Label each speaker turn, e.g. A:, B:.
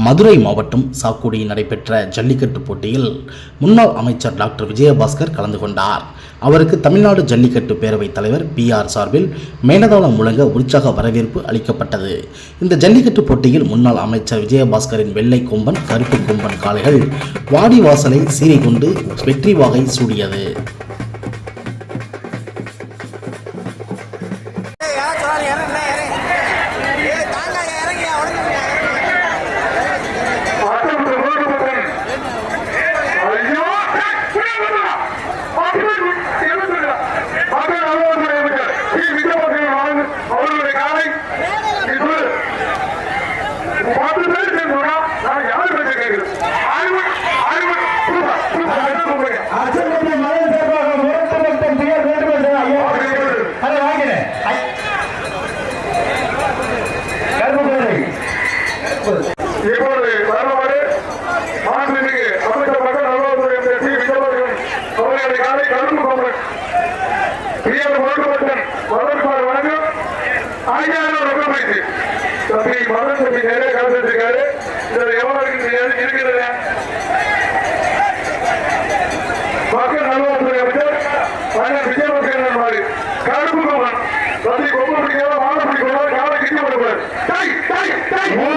A: மதுரை மாவட்டம் சாக்குடியில் நடைபெற்ற ஜல்லிக்கட்டு போட்டியில் முன்னாள் அமைச்சர் டாக்டர் விஜயபாஸ்கர் கலந்து கொண்டார். அவருக்கு தமிழ்நாடு ஜல்லிக்கட்டு பேரவைத் தலைவர் PR சார்பில் மேலதாளம் முழங்க உற்சாக வரவேற்பு அளிக்கப்பட்டது. இந்த ஜல்லிக்கட்டு போட்டியில் முன்னாள் அமைச்சர் விஜயபாஸ்கரின் வெள்ளை கொம்பன், கருப்பு கொம்பன் காளைகள் வாடிவாசலை சீறி கொண்டு வெற்றி வாகை சூடியது.
B: கருப்பு